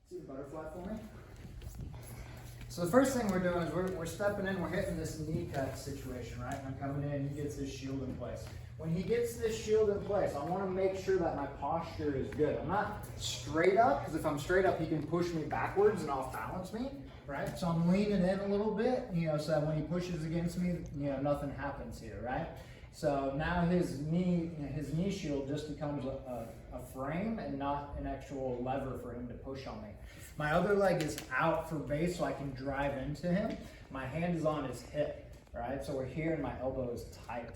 See the butterfly for me? So the first thing we're doing is we're stepping in, we're hitting this knee cut situation, right? I'm coming in, he gets his shield in place. When he gets this shield in place, I want to make sure that my posture is good. I'm not straight up, because if I'm straight up, he can push me backwards and off balance me, right? So I'm leaning in a little bit, so that when he pushes against me, nothing happens here, right? So now his knee shield just becomes a frame and not an actual lever for him to push on me. My other leg is out for base so I can drive into him. My hand is on his hip, right? So we're here and my elbow is tight,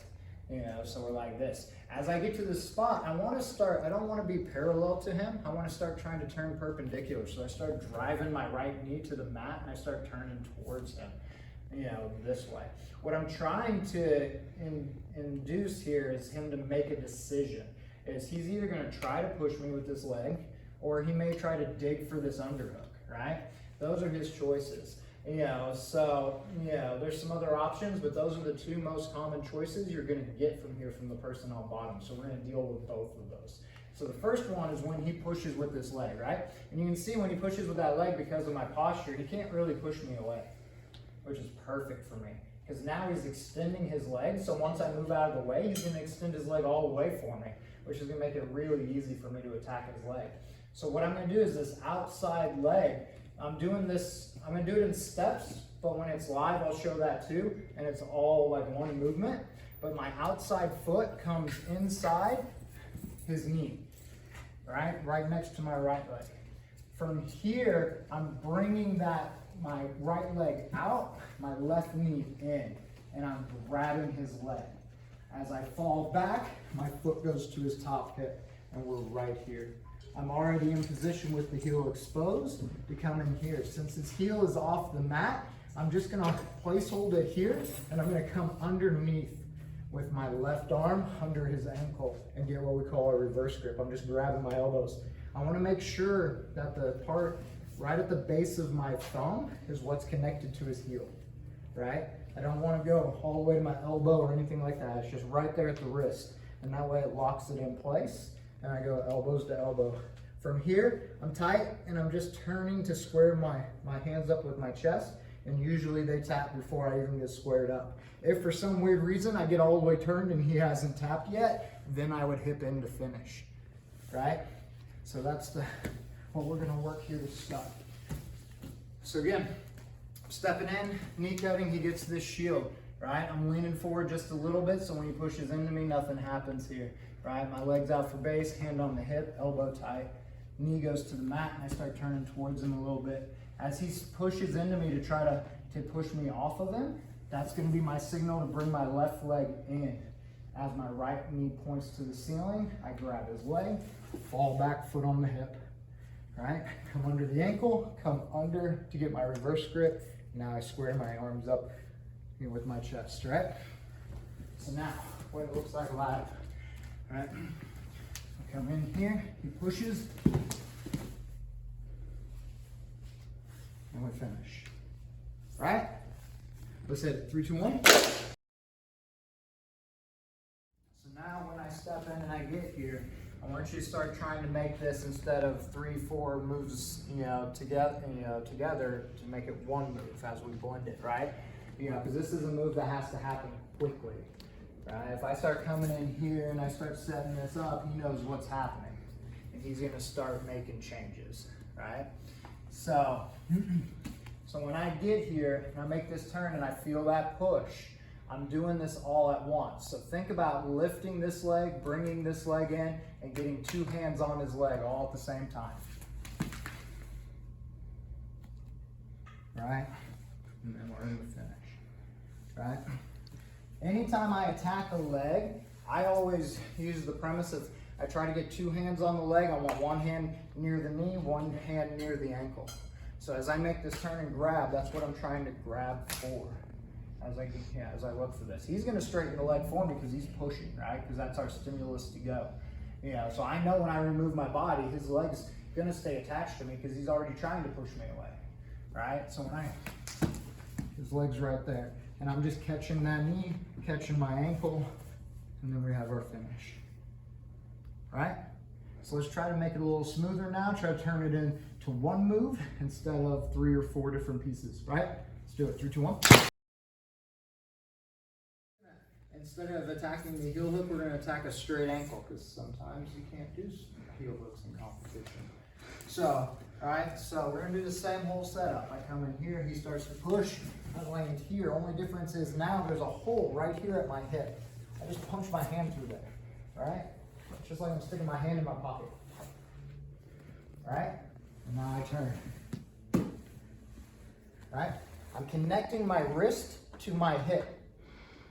so we're like this. As I get to this spot, I don't want to be parallel to him. I want to start trying to turn perpendicular. So I start driving my right knee to the mat and I start turning towards him, this way. What I'm trying to induce here is him to make a decision. He's either going to try to push me with this leg, or he may try to dig for this underhook, right? Those are his choices. There's some other options, but those are the two most common choices you're gonna get from here from the person on bottom. So we're gonna deal with both of those. So the first one is when he pushes with this leg, right? And you can see when he pushes with that leg, because of my posture, he can't really push me away, which is perfect for me. Because now he's extending his leg, so once I move out of the way, he's gonna extend his leg all the way for me, which is gonna make it really easy for me to attack his leg. So what I'm gonna do is this outside leg, I'm gonna do it in steps, but when it's live, I'll show that too, and it's all like one movement. But my outside foot comes inside his knee, right next to my right leg. From here, I'm bringing my right leg out, my left knee in, and I'm grabbing his leg. As I fall back, my foot goes to his top hip, and we're right here. I'm already in position with the heel exposed to come in here. Since his heel is off the mat, I'm just gonna place hold it here, and I'm gonna come underneath with my left arm under his ankle and get what we call a reverse grip. I'm just grabbing my elbows. I wanna make sure that the part right at the base of my thumb is what's connected to his heel, right? I don't wanna go all the way to my elbow or anything like that. It's just right there at the wrist. And that way it locks it in place. And I go elbows to elbow. From here, I'm tight and I'm just turning to square my hands up with my chest, and usually they tap before I even get squared up. If for some weird reason I get all the way turned and he hasn't tapped yet, then I would hip in to finish, right? So that's what we're gonna work here to start. So again, stepping in, knee cutting, he gets this shield, right? I'm leaning forward just a little bit, so when he pushes into me, nothing happens here. Right, my leg's out for base, hand on the hip, elbow tight, knee goes to the mat, and I start turning towards him a little bit. As he pushes into me to try to push me off of him, that's gonna be my signal to bring my left leg in. As my right knee points to the ceiling, I grab his leg, fall back, foot on the hip, right? Come under the ankle, come under to get my reverse grip. Now I square my arms up with my chest, right? So now, what it looks like live. Right, I come in here, he pushes, and we finish. Right? Let's hit it. 3, 2, 1. So now when I step in and I get here, I want you to start trying to make this, instead of 3, 4 moves, together to make it one move as we blend it, right? Because this is a move that has to happen quickly. Right? If I start coming in here and I start setting this up, he knows what's happening, and he's gonna start making changes, right? So when I get here and I make this turn and I feel that push, I'm doing this all at once. So think about lifting this leg, bringing this leg in, and getting 2 hands on his leg all at the same time. Right? And then we're in the finish, right? Anytime I attack a leg, I always use the premise of I try to get 2 hands on the leg. I want 1 hand near the knee, 1 hand near the ankle. So as I make this turn and grab, that's what I'm trying to grab for. As I look for this, he's going to straighten the leg for me because he's pushing, right? Because that's our stimulus to go. So I know when I remove my body, his leg's going to stay attached to me because he's already trying to push me away, right? So his leg's right there. And I'm just catching that knee, catching my ankle, and then we have our finish, right? So let's try to make it a little smoother now. Try to turn it into one move instead of 3 or 4 different pieces, right? Let's do it. 3, 2, 1. Instead of attacking the heel hook, we're going to attack a straight ankle because sometimes you can't do heel hooks in competition. So, all right, so we're going to do the same whole setup. I come in here, he starts to push, I land here. Only difference is now there's a hole right here at my hip. I just punch my hand through there, all right? Just like I'm sticking my hand in my pocket. All right? And now I turn. All right? I'm connecting my wrist to my hip.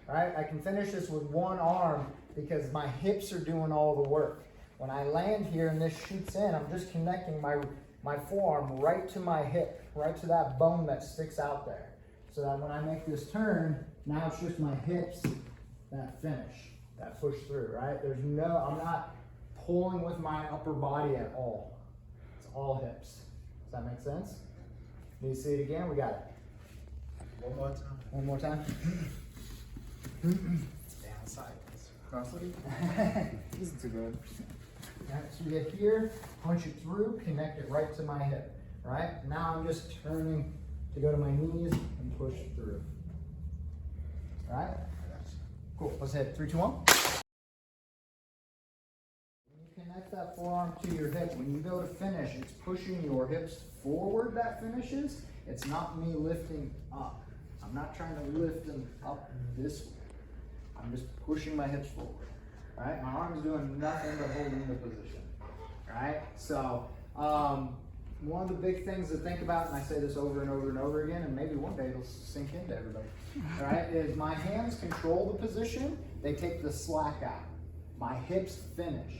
All right? I can finish this with one arm because my hips are doing all the work. When I land here and this shoots in, I'm just connecting my forearm right to my hip, right to that bone that sticks out there. So that when I make this turn, now it's just my hips that finish, that push through, right? I'm not pulling with my upper body at all. It's all hips. Does that make sense? Need to see it again? We got it. One more time. One more time. Down sideways. Cross leg. Isn't too good. All right, so we get here, punch it through, connect it right to my hip. Right? Now I'm just turning to go to my knees and push through. All right? Cool. Let's hit 3, 2, 1. When you connect that forearm to your hip, when you go to finish, it's pushing your hips forward that finishes. It's not me lifting up. I'm not trying to lift them up this way. I'm just pushing my hips forward. All right? My arm's doing nothing but holding the position. All right? So, one of the big things to think about, and I say this over and over and over again, and maybe one day it'll sink into everybody, all right, is my hands control the position, they take the slack out. My hips finish,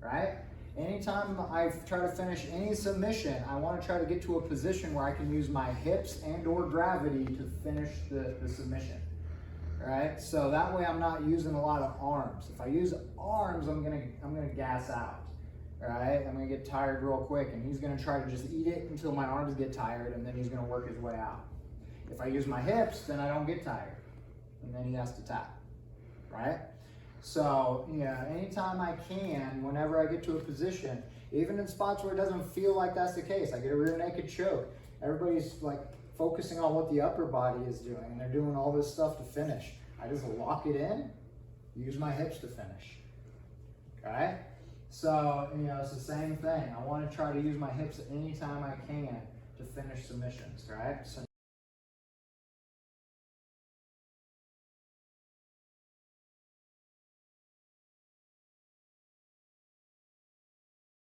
right? Anytime I try to finish any submission, I want to try to get to a position where I can use my hips and or gravity to finish the submission, all right? So that way I'm not using a lot of arms. If I use arms, I'm gonna gas out. All right, I'm gonna get tired real quick, and he's gonna try to just eat it until my arms get tired, and then he's gonna work his way out. If I use my hips, then I don't get tired, and then he has to tap, right? So, yeah, anytime I can, whenever I get to a position, even in spots where it doesn't feel like that's the case, I get a rear naked choke. Everybody's like focusing on what the upper body is doing, and they're doing all this stuff to finish. I just lock it in, use my hips to finish, all right? So, it's the same thing. I want to try to use my hips anytime I can to finish submissions, right? So